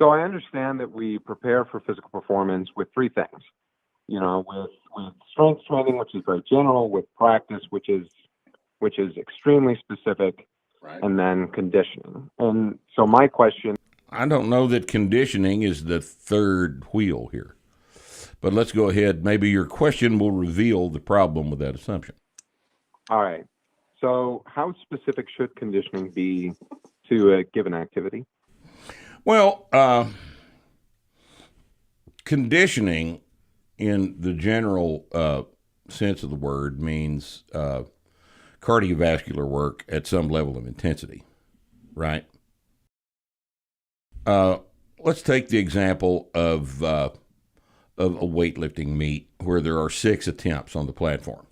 So I understand that we prepare for physical performance with three things. With strength training, which is very general, with practice, which is extremely specific, Right. and then conditioning. And so my question. I don't know that conditioning is the third wheel here, but let's go ahead. Maybe your question will reveal the problem with that assumption. All right. So how specific should conditioning be to a given activity? Well, conditioning in the general sense of the word means cardiovascular work at some level of intensity, right? Let's take the example of a weightlifting meet where there are 6 attempts on the platform.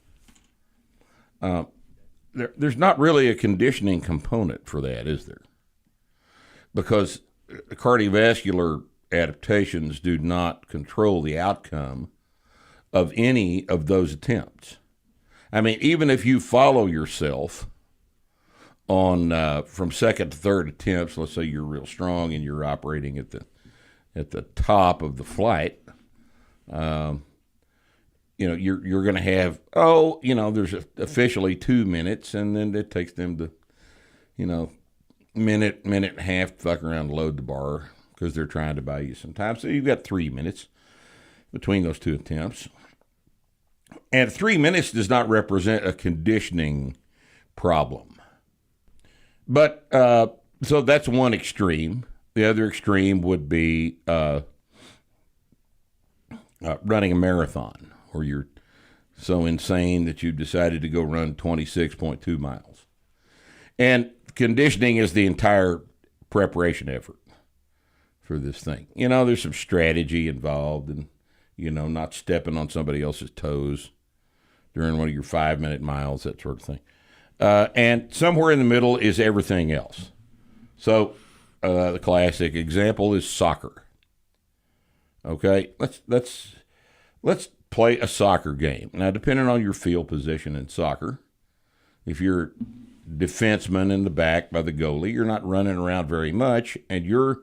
There's not really a conditioning component for that, is there? Because cardiovascular adaptations do not control the outcome of any of those attempts. I mean, even if you follow yourself on from second to third attempts, let's say you're real strong and you're operating at the top of the flight, you're going to have there's officially 2 minutes, and then it takes them to minute and a half to fuck around and load the bar because they're trying to buy you some time. So you've got 3 minutes between those 2 attempts. And 3 minutes does not represent a conditioning problem. But so that's one extreme. The other extreme would be running a marathon, where you're so insane that you've decided to go run 26.2 miles. And conditioning is the entire preparation effort for this thing. There's some strategy involved, and not stepping on somebody else's toes during one of your 5-minute miles, that sort of thing. And somewhere in the middle is everything else. So the classic example is soccer. Okay, let's play a soccer game. Now, depending on your field position in soccer, if you're defenseman in the back by the goalie, you're not running around very much, and your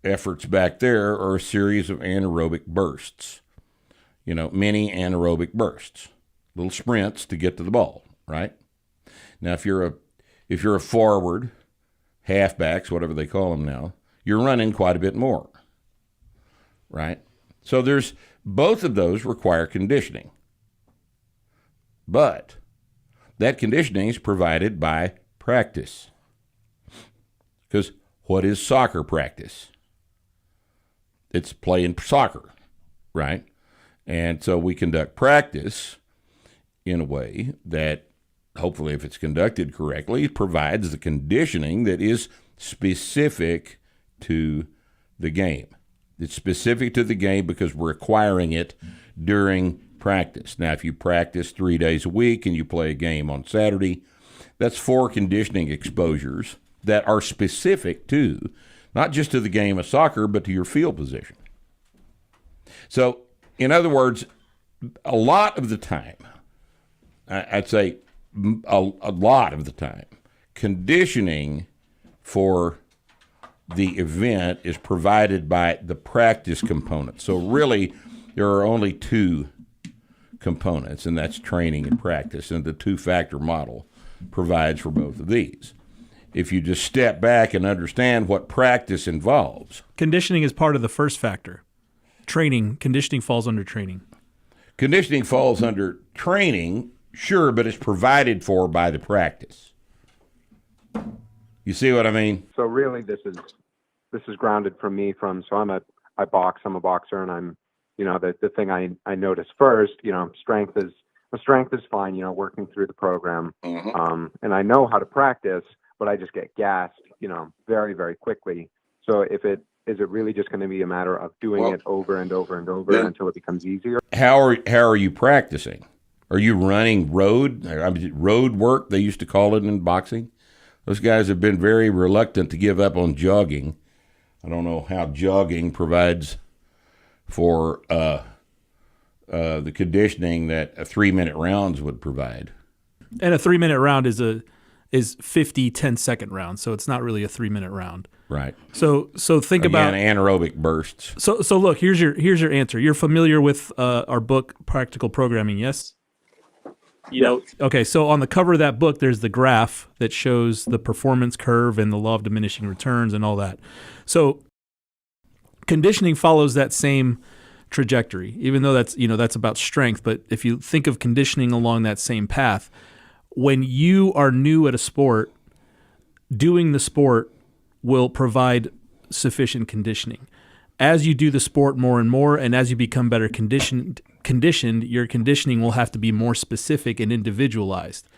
efforts back there are a series of anaerobic bursts, mini anaerobic bursts, little sprints to get to the ball, right? Now, if you're a forward, halfbacks, whatever they call them now, you're running quite a bit more, right? So there's both of those require conditioning, but that conditioning is provided by practice. Because what is soccer practice? It's playing soccer, right? And so we conduct practice in a way that, hopefully if it's conducted correctly, provides the conditioning that is specific to the game. It's specific to the game because we're acquiring it during practice. Now, if you practice 3 days a week and you play a game on Saturday, that's 4 conditioning exposures that are specific to, not just to the game of soccer, but to your field position. So, in other words, a lot of the time, I'd say a lot of the time, conditioning for the event is provided by the practice component. So really, there are only 2 components, and that's training and practice, and the 2-factor model provides for both of these. If you just step back and understand what practice involves. Conditioning is part of the first factor. Conditioning falls under training. Conditioning falls under training, sure, but it's provided for by the practice. You see what I mean? So really, this is grounded for me I box. I'm a boxer, and I'm the thing I notice first. Strength is fine. Working through the program, and I know how to practice, but I just get gassed. Very very quickly. So is it really just going to be a matter of doing it over and over and over until it becomes easier? How are you practicing? Are you running road work? They used to call it in boxing. Those guys have been very reluctant to give up on jogging. I don't know how jogging provides for the conditioning that a 3-minute rounds would provide. And a 3-minute round is is 50 10-second rounds, so it's not really a 3-minute round. Right. So think Again, about anaerobic bursts. So look, here's your answer. You're familiar with our book Practical Programming, yes? Okay, so on the cover of that book, there's the graph that shows the performance curve and the law of diminishing returns and all that. So conditioning follows that same trajectory, even though that's about strength. But if you think of conditioning along that same path, when you are new at a sport, doing the sport will provide sufficient conditioning. As you do the sport more and more, and as you become better conditioned, your conditioning will have to be more specific and individualized.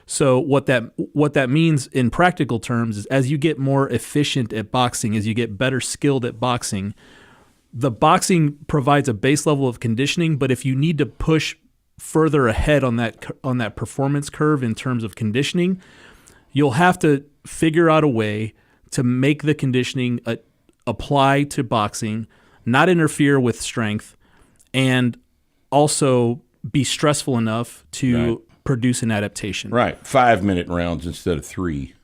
So what that means in practical terms is, as you get more efficient at boxing, as you get better skilled at boxing, the boxing provides a base level of conditioning. But if you need to push further ahead on that performance curve in terms of conditioning, you'll have to figure out a way to make the conditioning apply to boxing, not interfere with strength, and also be stressful enough to produce an adaptation. Right. 5-minute rounds instead of 3.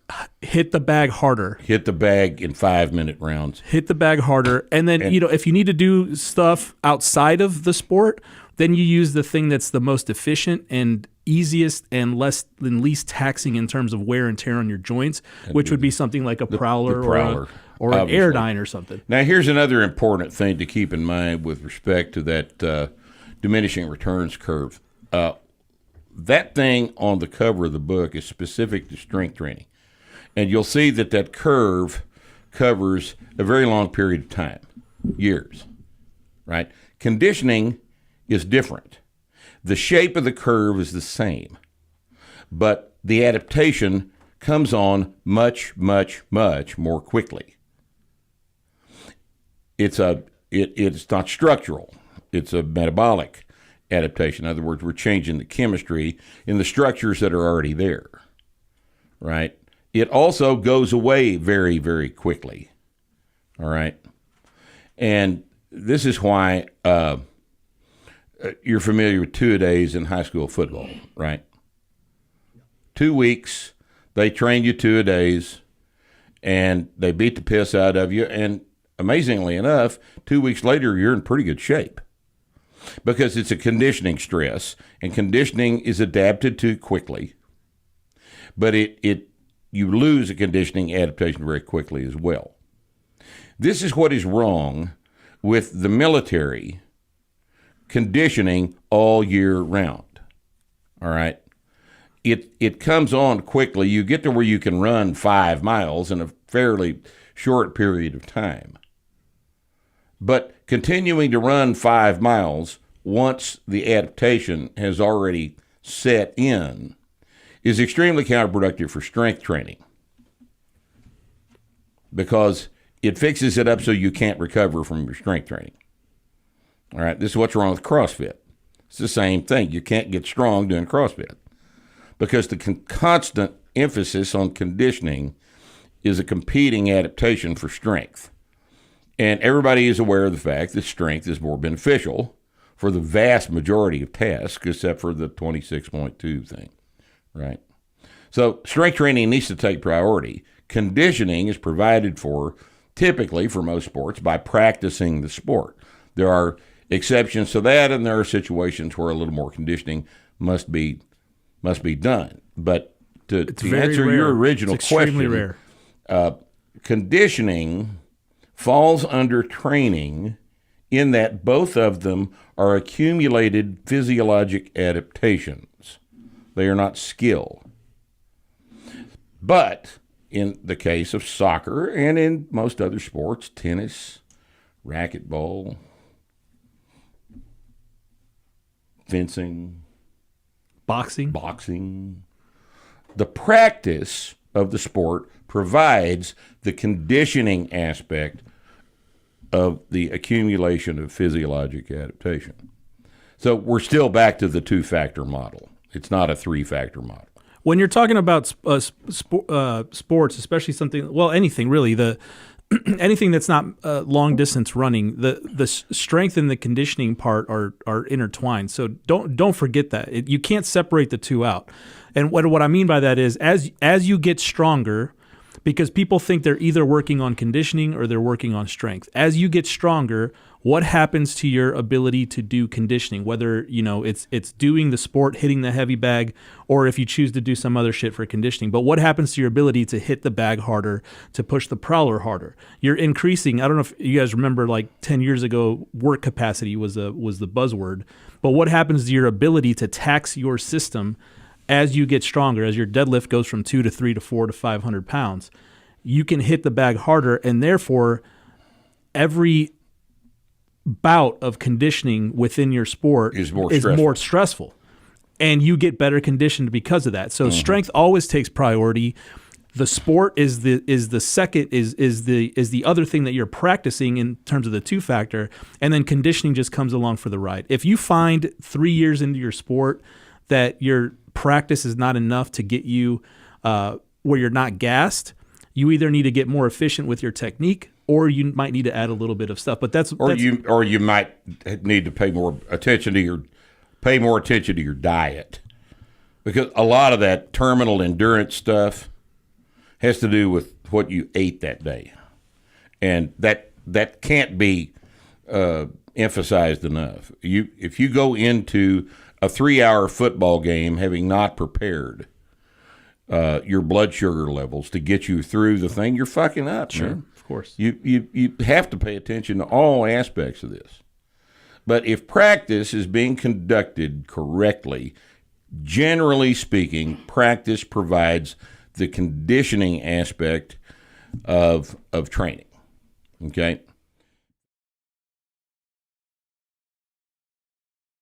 Hit the bag harder. Hit the bag in 5-minute rounds. Hit the bag harder. And then, if you need to do stuff outside of the sport, then you use the thing that's the most efficient and easiest and least taxing in terms of wear and tear on your joints, which would be something like a prowler, or an Airdyne or something. Now, here's another important thing to keep in mind with respect to that diminishing returns curve. That thing on the cover of the book is specific to strength training. And you'll see that curve covers a very long period of time, years, right? Conditioning is different. The shape of the curve is the same, but the adaptation comes on much, much, much more quickly. It's not structural. It's a metabolic adaptation. In other words, we're changing the chemistry in the structures that are already there, right? It also goes away very, very quickly, all right? And this is why you're familiar with two-a-days in high school football, right? 2 weeks, they train you two-a-days, and they beat the piss out of you, and amazingly enough, 2 weeks later, you're in pretty good shape because it's a conditioning stress, and conditioning is adapted to quickly, but you lose a conditioning adaptation very quickly as well. This is what is wrong with the military conditioning all year round, all right? It comes on quickly. You get to where you can run 5 miles in a fairly short period of time. But continuing to run 5 miles once the adaptation has already set in is extremely counterproductive for strength training because it fixes it up so you can't recover from your strength training. All right, this is what's wrong with CrossFit. It's the same thing. You can't get strong doing CrossFit because the constant emphasis on conditioning is a competing adaptation for strength. And everybody is aware of the fact that strength is more beneficial for the vast majority of tasks except for the 26.2 thing. Right. So strength training needs to take priority. Conditioning is provided for, typically for most sports, by practicing the sport. There are exceptions to that, and there are situations where a little more conditioning must be done. But to answer rare. your original it's extremely question, rare. Conditioning falls under training in that both of them are accumulated physiologic adaptations. They are not skill. But in the case of soccer and in most other sports, tennis, racquetball, fencing, boxing, the practice of the sport provides the conditioning aspect of the accumulation of physiologic adaptation. So we're still back to the 2-factor model. It's not a 3-factor model. When you're talking about sports, especially anything really, anything that's not long distance running, the strength and the conditioning part are intertwined. So don't forget that. You can't separate the two out. And what I mean by that is as you get stronger, because people think they're either working on conditioning or they're working on strength. As you get stronger, what happens to your ability to do conditioning, whether it's doing the sport, hitting the heavy bag, or if you choose to do some other shit for conditioning. But what happens to your ability to hit the bag harder, to push the prowler harder? You're increasing. I don't know if you guys remember, like 10 years ago, work capacity was the buzzword. But what happens to your ability to tax your system as you get stronger, as your deadlift goes from 2 to 3 to 4 to 500 pounds? You can hit the bag harder, and therefore every bout of conditioning within your sport is more stressful, and you get better conditioned because of that. So strength always takes priority. The sport is the second is the other thing that you're practicing in terms of the two factor, and then conditioning just comes along for the ride. If you find 3 years into your sport that your practice is not enough to get you where you're not gassed, you either need to get more efficient with your technique, or you might need to add a little bit of stuff. But you might need to pay more attention to your diet, because a lot of that terminal endurance stuff has to do with what you ate that day, and that can't be emphasized enough. If you go into a 3-hour football game having not prepared your blood sugar levels to get you through the thing, you're fucking up. Sure, man. of course. You have to pay attention to all aspects of this. But if practice is being conducted correctly, generally speaking, practice provides the conditioning aspect of training. Okay?